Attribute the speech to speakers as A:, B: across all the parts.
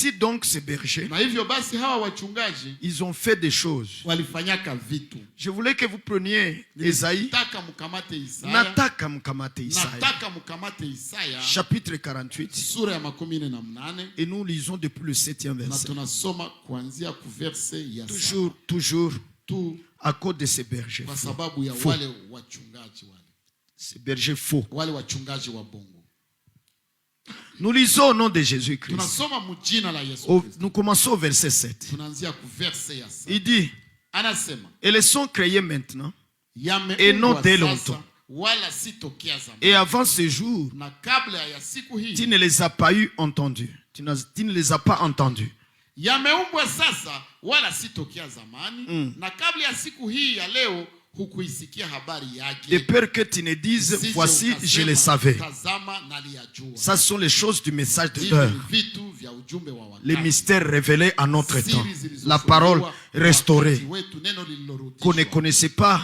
A: Ainsi donc ces bergers,
B: Na hivyo basi hawa wachungaji
A: ils ont fait des choses.
B: walifanyaka vitu.
A: Je voulais que vous preniez Esaïe.
B: Nataka mkamate Isaya.
A: Nataka mkamate Isaya.
B: Nataka mkamate Isaya.
A: Chapitre 48.
B: Sura ya 48.
A: Et nous lisons depuis le 7e
B: Na
A: verset.
B: tunasoma kuanzia ku verse ya 7.
A: Toujours
B: Tu
A: à cause de ces bergers
B: kwa
A: faux.
B: sababu ya
A: Faux.
B: wale wachungaji wale.
A: Ces bergers faux.
B: Wale wachungaji wa bongo.
A: Nous lisons au nom de Jésus-Christ.
B: Tunasoma mjina la Yesu Kristo.
A: Nous commençons au verset 7.
B: Tunaanzia ku verse ya 7.
A: Il dit,
B: Anasema,
A: et les sont créés maintenant,
B: yameumbwa
A: et non dès
B: sasa,
A: longtemps.
B: wala si tokea zamani.
A: Et avant ce jour,
B: Na kabla ya siku
A: tu
B: hii
A: ne les as pas eu entendus. Tu ne les as pas entendus.
B: yameumbwa sasa wala si tokea zamani. Na kabla ya siku hii ya leo hukuisikia habari
A: De
B: yake.
A: peur que tu ne dises,
B: Sije
A: voici,
B: ukasema,
A: je les savais.
B: Tazama naliyajua.
A: Ça sont les choses du message de
B: Hivi
A: l'heure.
B: ni vitu vya ujumbe wa wakati.
A: Les mystères révélés à notre
B: Siri
A: temps.
B: zilizofunuliwa
A: La parole
B: wakati
A: restaurée.
B: wetu, neno lililorudishwa.
A: Qu'on ne connaissait pas.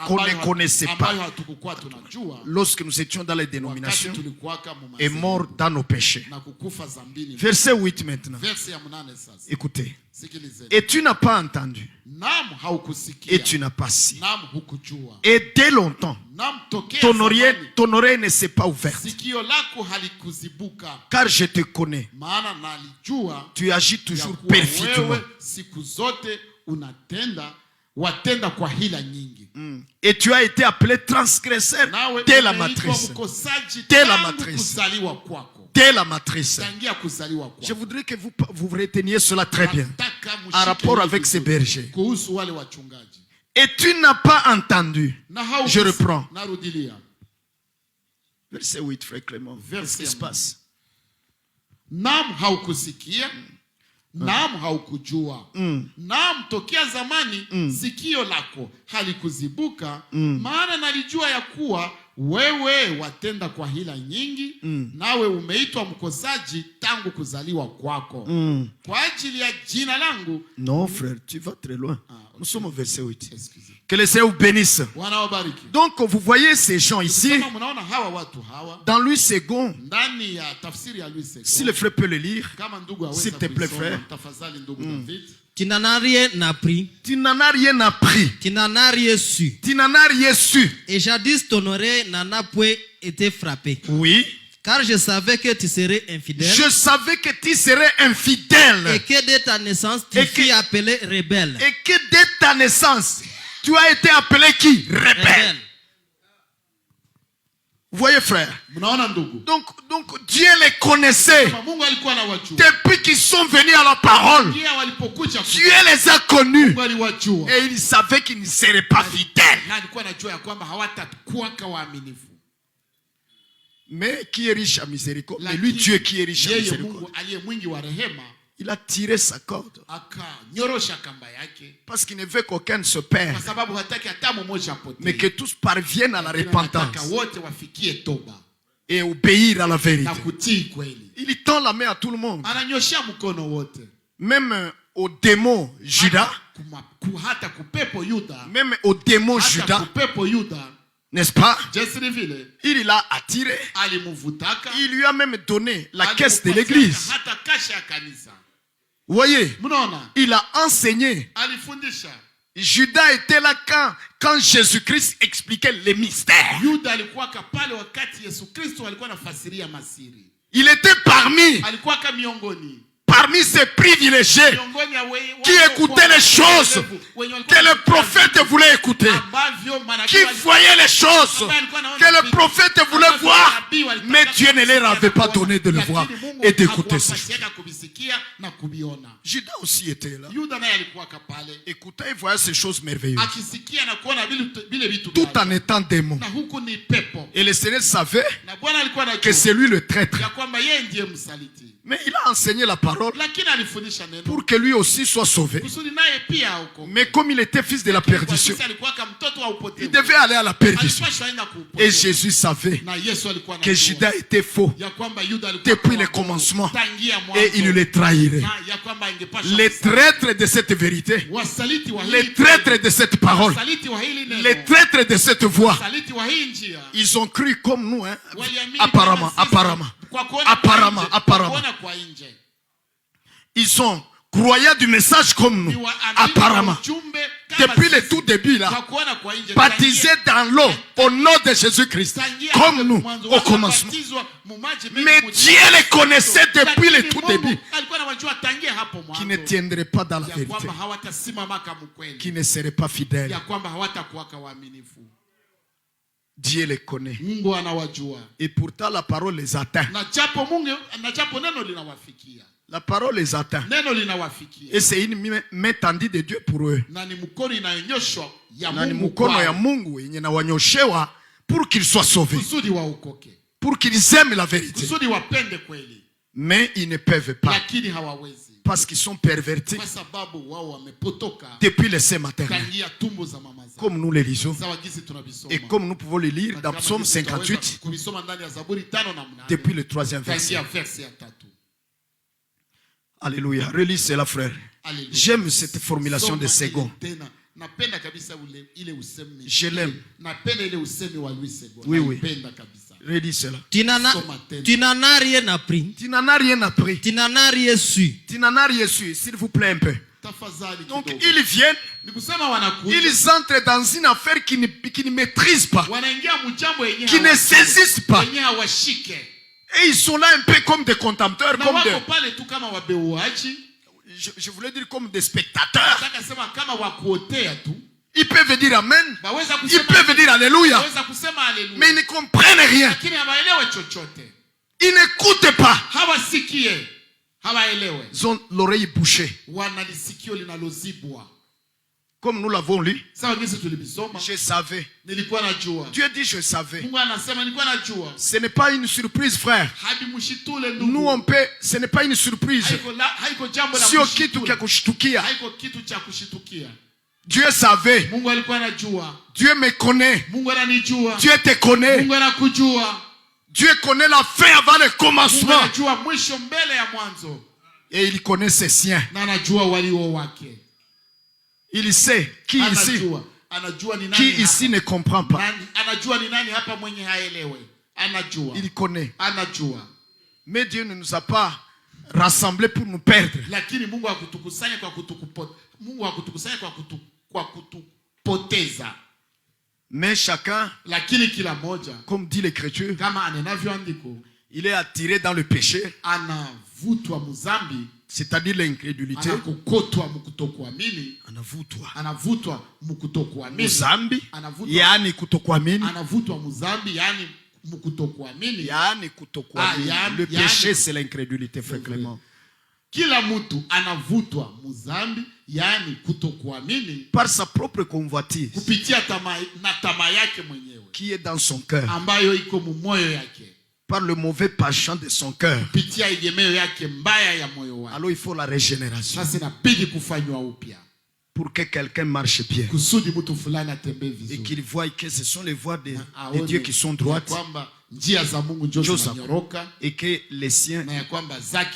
A: Qu'on ne connaissait pas.
B: Ambayo hatukukuwa tunajua
A: Lorsque nous étions dans les
B: wakati
A: dénominations.
B: tulikuwaka mu
A: Et
B: madhehebu
A: morts dans nos péchés.
B: na kukufa zambini.
A: Verset 8 maintenant.
B: Verse ya 8 sasa.
A: Écoutez.
B: Sikilizeni.
A: Et tu n'as pas entendu.
B: Naam
A: Et
B: haukusikia.
A: tu n'as pas su.
B: Naam hukujua.
A: Et dès longtemps,
B: Naam tokea
A: ton
B: zamani,
A: oreille ne s'est pas ouverte.
B: sikio lako halikuzibuka.
A: Car je te connais.
B: Maana nalijua
A: Tu agis
B: ya
A: toujours
B: kuwa
A: perfidement.
B: wewe siku zote watenda kwa hila nyingi.
A: Et tu as été appelé transgresseur
B: Nawe
A: dès la
B: umeitwa
A: matrice.
B: mkosaji
A: Dès la
B: tangu
A: matrice.
B: kuzaliwa kwako.
A: Dès la matrice.
B: Tangia kuzaliwa
A: Je
B: kwako.
A: voudrais que vous reteniez cela très bien.
B: Nataka mshike
A: En rapport
B: hili
A: avec ces
B: vizuri.
A: bergers.
B: Kuhusu wale wachungaji.
A: Et tu n'as pas entendu.
B: Na haukusikia.
A: Je reprends.
B: Narudilia.
A: Verset 8, frère Clément. Qu'est-ce qui se passe?
B: Naam haukusikia. Naam haukujua. Naam tokea zamani sikio lako halikuzibuka. Maana nalijua ya kuwa wewe watenda kwa hila nyingi. Nawe umeitwa mkosaji tangu kuzaliwa kwako. Kwa ajili ya jina langu.
A: Non frère, tu vas très loin. Nous sommes au verset 8.
B: Excusez.
A: Que le Seigneur vous bénisse.
B: Bwana wabariki.
A: Donc vous voyez ces gens ici.
B: Kama mnaona hawa watu hawa
A: Dans Louis II,
B: ndani ya tafsiri ya Louis II.
A: si le frère peut le lire.
B: Kama ndugu aweza
A: S'il te plaît,
B: kuisoma,
A: frère.
B: tafadhali ndugu David.
C: Tu n'en as rien appris,
A: Tu n'en as rien appris.
C: tu n'en as rien su.
A: Tu n'en as rien su.
C: Et jadis ton oreille n'en a point été frappée.
A: Oui.
C: Car je savais que tu serais infidèle.
A: Je savais que tu serais infidèle.
C: Et que dès ta naissance, tu
A: Et que-
C: fus appelé rebelle.
A: Et que dès ta naissance, tu as été appelé qui? Rebelle. Vous voyez frère?
B: Mnaona ndugu?
A: Donc Dieu les connaissait.
B: Kama Mungu alikuwa anawajua.
A: Depuis qu'ils sont venus à la parole,
B: Pia walipokuja
A: Dieu les a connus.
B: Mungu aliwajua.
A: Et il savait qu'ils ne seraient pas fidèles.
B: Na alikuwa anajua ya kwamba hawatakuwa waaminifu.
A: Mais qui est riche à miséricorde? Mais
B: Lakini
A: lui, Dieu qui est riche à
B: yeye
A: miséricorde,
B: Mungu aliye mwingi wa rehema
A: il a tiré sa corde.
B: akanyorosha kamba yake.
A: Parce qu'il ne veut qu'aucun se
B: Kwa
A: perde,
B: sababu hataki hata mmoja apotee.
A: mais que tous parviennent à la
B: Anataka
A: repentance
B: wote wafikie toba
A: et obéir à la vérité.
B: na kutii kweli.
A: Il tend la main à tout le monde.
B: Ananyoshia mkono wote.
A: Même au démon Judas,
B: Hata kupepo Yuda.
A: même au démon
B: Hata
A: Judas,
B: kupepo Yuda.
A: n'est-ce pas?
B: Jesiri vile.
A: Il l'a attiré.
B: Alimuvutaka.
A: Il lui a même donné la caisse de l'église.
B: Hata kasha ya kanisa.
A: Vous voyez?
B: Mnaona?
A: Il a enseigné.
B: Alifundisha.
A: Judas était là quand Jésus-Christ expliquait les mystères.
B: Yuda alikuwa pale wakati Yesu Kristo alikuwa anafasiria masiri.
A: Il était parmi ces privilégiés qui écoutaient les choses que le prophète voulait écouter, qui voyaient les choses que le prophète voulait voir, mais Dieu ne leur avait pas donné de le voir et d'écouter ces choses. Judas aussi était là. Écoutait et voyait ces choses merveilleuses, tout en étant démon. Et le Seigneur savait que c'est lui le traître. Mais il a enseigné la parole pour que lui aussi soit sauvé. Mais comme il était fils de la perdition, il devait aller à la perdition. Et Jésus savait que Judas était faux depuis le commencement. Et il le trahirait. Les traîtres de cette vérité, les traîtres de cette parole, les traîtres de cette voix, ils ont cru comme nous, hein? Apparemment. ils sont croyants du message comme nous, apparemment. Depuis le tout début, là, baptisés dans l'eau, au nom de Jésus-Christ, comme nous, au commencement. Mais Dieu les connaissait depuis le tout début, qui ne tiendraient pas dans la vérité, qui ne seraient pas fidèles. Dieu les connaît. Et pourtant, la parole les atteint. La parole les atteint. Et c'est une main tendue de Dieu pour eux. Pour qu'ils soient sauvés. Pour qu'ils aiment la vérité. Mais ils ne peuvent pas. Parce qu'ils sont pervertis depuis le sein maternel. Comme nous les lisons. Et comme nous pouvons le lire dans Psaume 58. Depuis le 3e verset. Alléluia. Relis cela, frère. J'aime cette formulation de second. Je l'aime. Oui, oui. Relis cela.
C: Tu n'en as rien appris.
A: Tu n'en as rien appris.
C: Tu n'en as rien su.
A: Tu n'en as rien su. S'il vous plaît un peu. Donc ils viennent, ils entrent dans une affaire qui ne maîtrisent pas, qui ne saisissent pas. Et ils sont là un peu comme des contempteurs, comme je voulais dire comme des spectateurs. Ils peuvent dire Amen, ils peuvent dire Alléluia, mais ils ne comprennent rien. Ils n'écoutent pas. Ils ont l'oreille bouchée. Comme nous l'avons lu, je savais. Dieu dit je savais. Ce n'est pas une surprise, frère. Nous on peut, ce n'est pas une surprise. Dieu savait. Dieu me connaît. Dieu te connaît. Dieu connaît la fin avant le commencement. Et il connaît ses siens. Il sait qui ici ne comprend pas. Il connaît. Mais Dieu ne nous a pas rassemblés pour nous perdre. Mais chacun, comme dit l'Écriture, il est attiré dans le péché, c'est-à-dire l'incrédulité. Muzambi, yani kutokuamini. Yani kutokuamini. Le péché, c'est l'incrédulité, frère Clément. Par sa propre convoitise qui est dans son cœur, par le mauvais penchant de son cœur. Alors il faut la régénération pour que quelqu'un marche bien et qu'il voie que ce sont les voies de Dieu qui sont droites et que les siens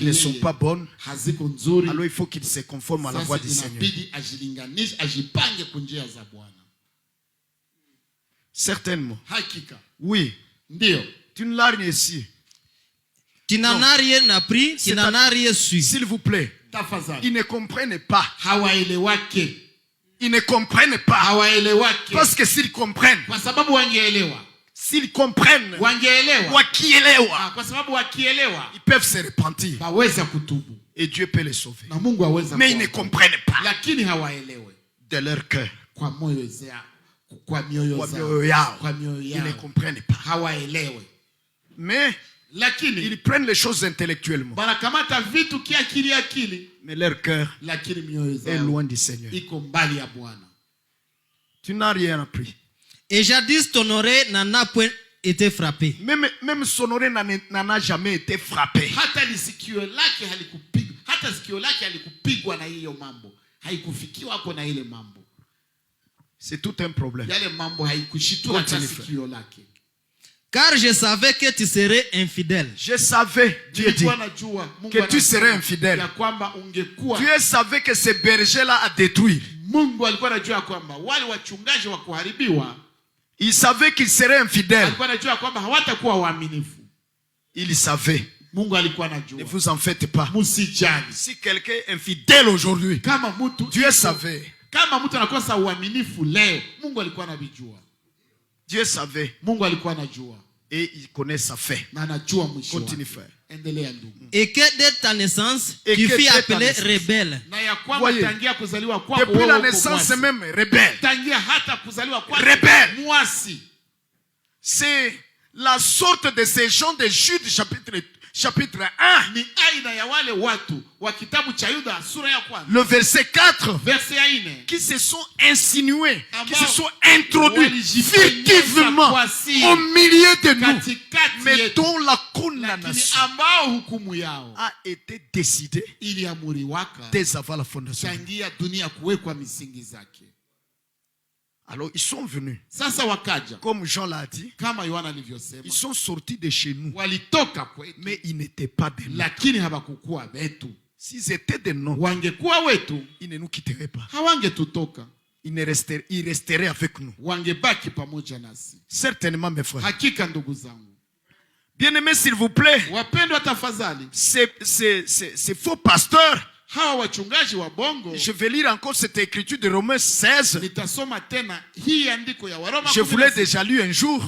A: ne sont pas bonnes. Alors il faut qu'il se conforme à la voie du Seigneur. Certainement. Oui. Tu ne l'as rien ici.
C: Tu n'en as rien appris, tu n'en as rien su.
A: S'il vous plaît. Ils ne comprennent pas. Ils ne comprennent pas. Parce que s'ils comprennent, ils peuvent se repentir. Et Dieu peut les sauver. Mais ils ne comprennent pas. De leur cœur. Ils ne comprennent pas. Mais ils prennent les choses intellectuellement. Mais leur cœur est loin du Seigneur. Tu n'as rien appris.
C: Et jadis ton oreille n'en a point été frappée.
A: Même son oreille n'en a jamais été frappée. C'est tout un problème.
C: Car je savais que tu serais infidèle.
A: Je savais, Dieu dit, que tu serais infidèle. Dieu savait que ce berger-là a détruit. Il savait qu'il serait infidèle. Il savait.
B: Mungu alikuwa anajua.
A: Ne vous en faites pas.
B: Musijali.
A: Si quelqu'un est infidèle aujourd'hui,
B: Kama mtu
A: Dieu savait.
B: Kama mtu anakosa uaminifu leo, Mungu alikuwa anajua.
A: Dieu savait.
B: Mungu alikuwa anajua.
A: Et il connaît sa fin.
B: Na anajua mwisho.
A: Continue frère.
B: Endelea ndugu.
C: Et que dès ta naissance, tu fus appelé rebelle.
B: Na ya kwamba tangia kuzaliwa kwako
A: depuis la naissance même rebelle.
B: Tangia hata kuzaliwa kwako
A: rebelle.
B: Mwasi.
A: C'est la sorte de ces gens de Jude chapitre 1.
B: Ni aina ya wale watu wa kitabu cha Yuda sura ya kwanza.
A: Le verset 4.
B: Verset ya 4.
A: Qui se sont insinués, qui se sont introduits furtivement au milieu de nous, mais dont la condamnation a été décidée dès avant la fondation. Alors ils sont venus. Comme Jean l'a dit, ils sont sortis de chez nous, mais ils n'étaient pas de nous. S'ils étaient de nous, ils ne nous quitteraient pas. Ils resteraient avec nous. Certainement, mes frères. Bien-aimés, s'il vous plaît, ces faux pasteurs, je vais lire encore cette écriture de Romains 16. Je vous l'ai déjà lu un jour.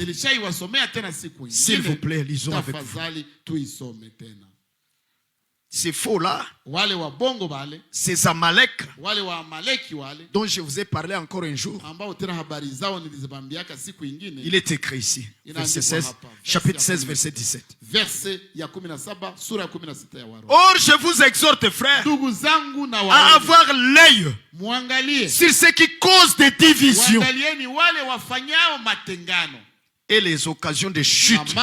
A: S'il vous plaît, lisons avec vous. Ces faux-là, ces Amalek, dont je vous ai parlé encore un jour, il est écrit ici, verset 16, chapitre 16, verset 17. Or, je vous exhorte, frères, à avoir l'œil sur ce qui cause des divisions et les occasions de chute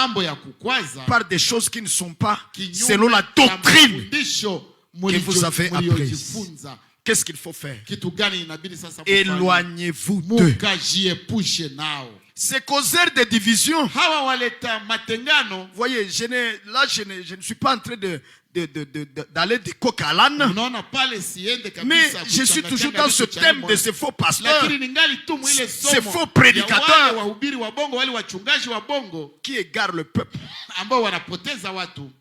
A: par des choses qui ne sont pas selon la doctrine que vous avez apprise. Qu'est-ce qu'il faut faire? Éloignez-vous d'eux. Ces causeurs de division, voyez, je ne suis pas en train d'aller de coq à l'âne, mais je suis toujours dans ce thème de ces faux pasteurs, ces faux prédicateurs qui égarent le peuple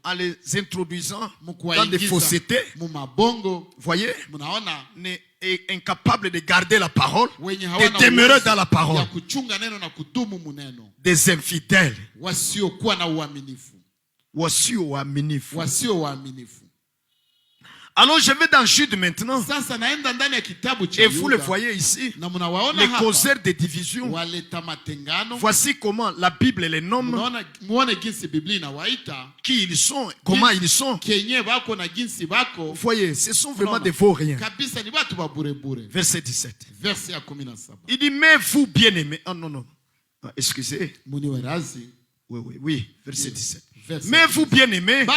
A: en les introduisant dans des faussetés, voyez, est incapable de garder la parole, de demeurer dans la parole, des infidèles, alors je vais dans Jude maintenant. Et vous le voyez ici, les causeurs de division. Voici comment la Bible les nomme, qui ils sont, comment ils sont. Vous voyez, ce sont vraiment des vauriens. Verset 17. Il dit, mais vous bien-aimés, oh non, excusez. Oui, verset 17. Mais vous bien-aimés,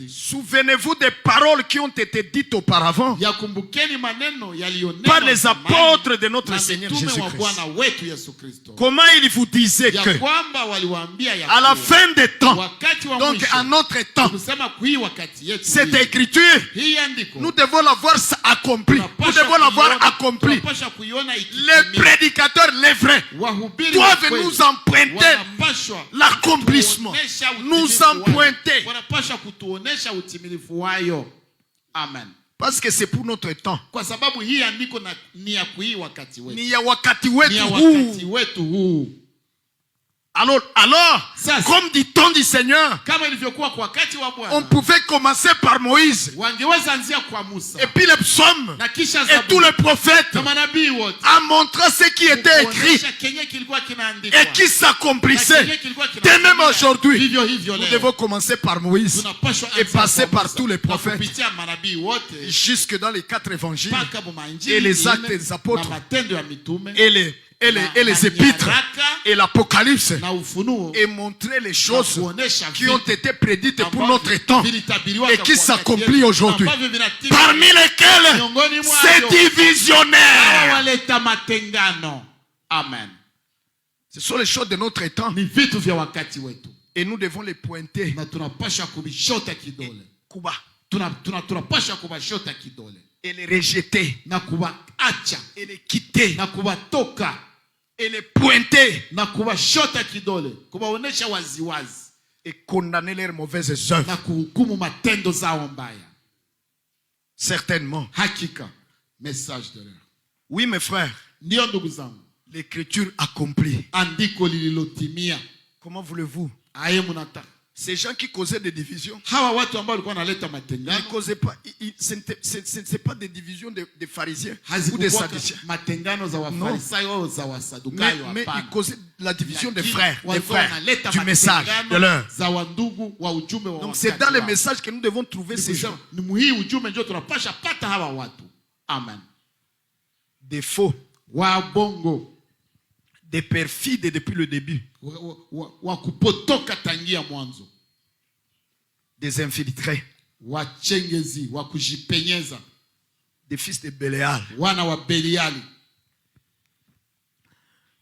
A: souvenez-vous des paroles qui ont été dites auparavant par les apôtres de notre Seigneur Jésus-Christ. Comment ils vous disaient que à la fin des temps, donc à notre temps, cette écriture, nous devons l'avoir accomplie. Nous devons l'avoir accomplie. Les prédicateurs, les vrais, doivent nous emprunter l'accomplissement. Nous emprunter.
B: Amen.
A: Parce que c'est pour notre temps. Ni ya wakati wetu huu. Alors, comme dit on du Seigneur, on pouvait commencer par Moïse, et puis les psaumes, et tous les prophètes, à montrer ce qui était écrit, et qui s'accomplissait. Dès même aujourd'hui, nous devons commencer par Moïse, et passer par tous les prophètes, jusque dans les 4 évangiles, et les actes des apôtres, et les épîtres et l'Apocalypse, et montrer les choses qui ont été prédites pour notre temps et qui s'accomplissent aujourd'hui, parmi lesquelles ces divisionnaires.
B: Amen.
A: Ce sont les choses de notre temps et nous devons les pointer et les rejeter et les quitter et les pointer et condamner leurs mauvaises œuvres.
B: na kuhukumu matendo zao mbaya.
A: Certainement.
B: Hakika, message de l'heure.
A: Oui, mes frères.
B: Ndio ndugu zangu,
A: l'écriture accomplie.
B: andiko lililotimia.
A: Comment voulez-vous?
B: Aye munataka.
A: Ces gens qui causaient des divisions,
B: Hawa watu ambao walikuwa wanaleta
A: ils ne
B: matengano,
A: causaient pas, ce n'est pas des divisions des pharisiens ou des
B: hazikuwa
A: sadduciens.
B: matengano za Wafarisayo au za Wasadukayo,
A: Mais
B: hapana.
A: ils causaient la division des
B: Lakini
A: frères
B: walikuwa wanaleta
A: du message de l'heure.
B: za wandugu wa ujumbe wa
A: Donc c'est
B: wakati
A: dans les
B: wao.
A: messages que nous devons trouver ces gens.
B: Ni muhimu ujumbe ndio tunapasha pata hawa watu. Amen.
A: Des faux,
B: Wa bongo,
A: des perfides depuis le début,
B: wa kupotoka tangia mwanzo,
A: des infiltrés,
B: wachengezi wa kujipenyeza,
A: des fils de Béléal.
B: wana wa Beliali.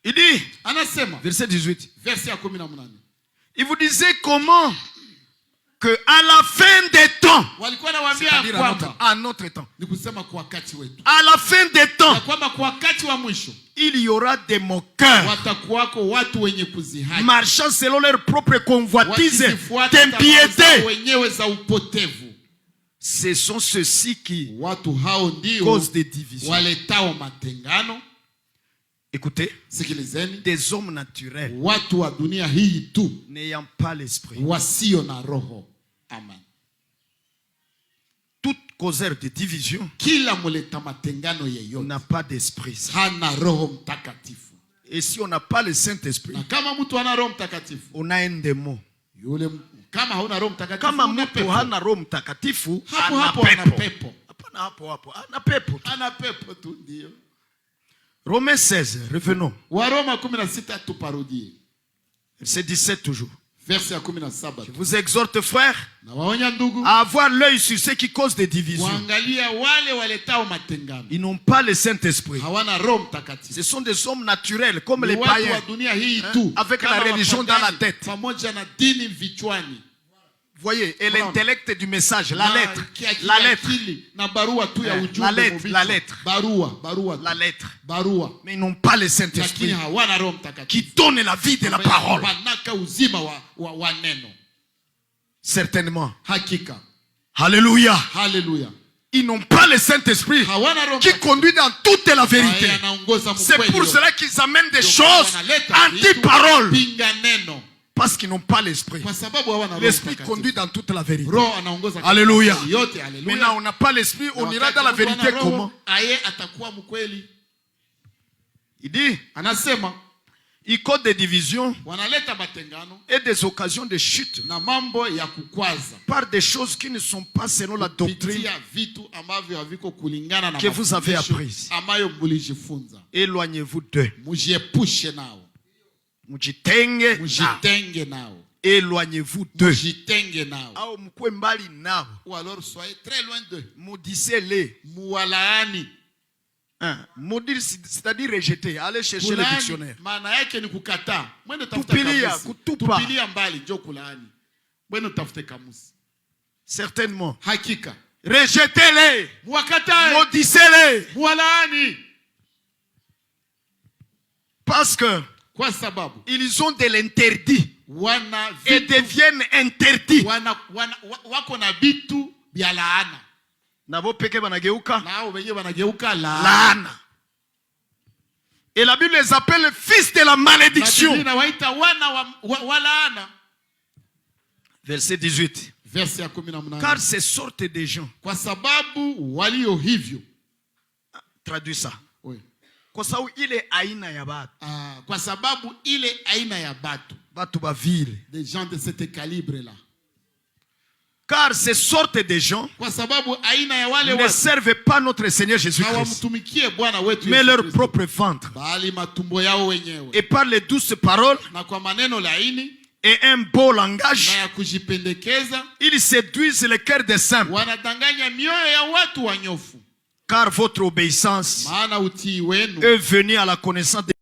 A: Il dit,
B: Anasema
A: verset 18,
B: verse ya 18,
A: il vous disait comment que à la fin des temps,
B: walikuwa nawaambia
A: c'est-à-dire
B: kwamba
A: à notre temps,
B: ni kusema kwa wakati wetu,
A: à la fin des temps,
B: na kwamba kwa wakati wa mwisho
A: il y aura des moqueurs
B: watakuwako watu wenye kuzihaki,
A: marchant selon leur propre convoitise
B: wakizifuata tamaa zao
A: d'impiété.
B: wenyewe za upotevu.
A: Ce sont ceux-ci qui
B: Watu hao ndio
A: causent des divisions.
B: waletao matengano.
A: Écoutez,
B: Sikilizeni,
A: des hommes naturels
B: watu wa dunia hii tu
A: n'ayant pas l'esprit.
B: wasio na roho. Amen.
A: Tout causeur de division
B: Kila muleta matengano yeyote
A: n'a pas d'esprit.
B: hana roho mtakatifu.
A: Et si on n'a pas le Saint-Esprit,
B: Na kama mtu hana roho mtakatifu,
A: on a un démon.
B: yule kama hauna roho mtakatifu,
A: Kama
B: una
A: mtu
B: pepo.
A: hana roho mtakatifu,
B: Hapo
A: ana
B: hapo ana
A: pepo.
B: pepo.
A: Hapana, hapo ana pepo tu.
B: Ana pepo tu ndio.
A: Romains 16, revenons.
B: Waroma 16 tuparudie.
A: Verset 17 toujours.
B: Verse ya 17.
A: Je vous exhorte, frères,
B: Na waonya ndugu,
A: à avoir l'œil sur ceux qui causent des divisions.
B: kuangalia wale waletao matengano.
A: Ils n'ont pas le Saint-Esprit.
B: Hawana roho mtakatifu.
A: Ce sont des hommes naturels, comme
B: Ni
A: les
B: watu wa
A: païens,
B: dunia hii tu,
A: avec
B: kama
A: la religion dans la
B: wapagani,
A: tête.
B: pamoja na dini vichwani.
A: Voyez, et l'intellect du message, la
B: Na
A: lettre,
B: kiakili
A: la lettre,
B: akili, na barua tu ya ujumbe
A: la lettre,
B: mbichi.
A: la lettre.
B: Barua
A: la lettre.
B: barua.
A: Mais ils n'ont pas le
B: Lakini
A: Saint-Esprit
B: hawana roho
A: qui
B: mtakatifu.
A: donne la vie de la parole.
B: Wanaka uzima wa neno.
A: Certainement.
B: Hakika.
A: Alléluia.
B: Haleluya.
A: Ils n'ont pas le Saint-Esprit
B: Hawana roho
A: qui
B: mtakatifu.
A: conduit dans toute la vérité.
B: Haya, anaongoza
A: C'est
B: mkweli
A: pour
B: yote.
A: cela qu'ils amènent des
B: Ndio
A: choses
B: wanaleta vitu
A: anti-parole.
B: pinga neno.
A: Parce qu'ils n'ont pas l'Esprit.
B: Kwa sababu hawana roho
A: L'Esprit
B: mtakatifu.
A: conduit dans toute la vérité.
B: Roho anaongoza
A: Alléluia.
B: katika yote. Haleluya.
A: Maintenant, on n'a pas l'Esprit, on
B: Na
A: ira
B: wakati
A: dans la
B: mtu ana
A: vérité
B: roho,
A: comment?
B: aye atakuwa mkweli.
A: Il dit,
B: Anasema
A: il cause des divisions
B: wanaleta matengano
A: et des occasions de chute
B: na mambo ya kukwaza
A: par des choses qui ne sont pas selon la doctrine.
B: kupitia vitu ambavyo haviko kulingana na
A: Que vous avez
B: mafundisho
A: appris.
B: ambayo mlijifunza.
A: Éloignez-vous d'eux.
B: Mujiepushe nao,
A: Mujitenge nao.
B: mujitenge nao,
A: Éloignez-vous d'eux.
B: mujitenge nao.
A: Au mkwe mbali nao.
B: Ou alors soyez très loin d'eux.
A: Maudissez-les.
B: Muwalaani.
A: Maudire, c'est-à-dire rejeter. Allez chercher le
B: Kulaani
A: dictionnaire.
B: maana yake ni kukataa. Mwende tafuta
A: Tupilia,
B: kamusi.
A: kutupa.
B: Tupilia mbali ndio kulaani. Mwende tafute kamusi.
A: Certainement.
B: Hakika.
A: Rejetez-les.
B: Muwakatae.
A: Maudissez-les.
B: Muwalaani.
A: Parce que
B: Kwa sababu
A: ils ont de l'interdit
B: wana
A: et
B: vitu,
A: deviennent interdits.
B: wako na vitu vya laana.
A: Nabo peke banageuka
B: Nao wenyewe wanageuka laana.
A: laana. Et la Bible les appelle fils de la malédiction.
B: Na waita wana wa laana.
A: Verset 18.
B: Verse ya 18.
A: Car ces sortes de gens,
B: Kwa sababu walio hivyo.
A: traduis ça.
B: Oui.
A: Kwa sababu ile aina ya batu.
B: Kwa sababu ile aina ya batu.
A: Batu bavile.
B: Des gens de ce calibre là.
A: Car ces sortes de gens
B: Kwa sababu aina ya wale
A: ne servent pas notre Seigneur Jésus-Christ,
B: hawamtumikie Bwana wetu
A: mais
B: Yesu
A: leur
B: Kristo,
A: propre ventre.
B: bali matumbo yao wenyewe.
A: Et par les douces paroles
B: Na kwa maneno laini
A: et un beau langage,
B: na ya kujipendekeza
A: ils séduisent le cœur des simples.
B: wanadanganya mioyo ya watu wanyofu.
A: Car votre obéissance
B: Maana utii wenu
A: est venue à la connaissance de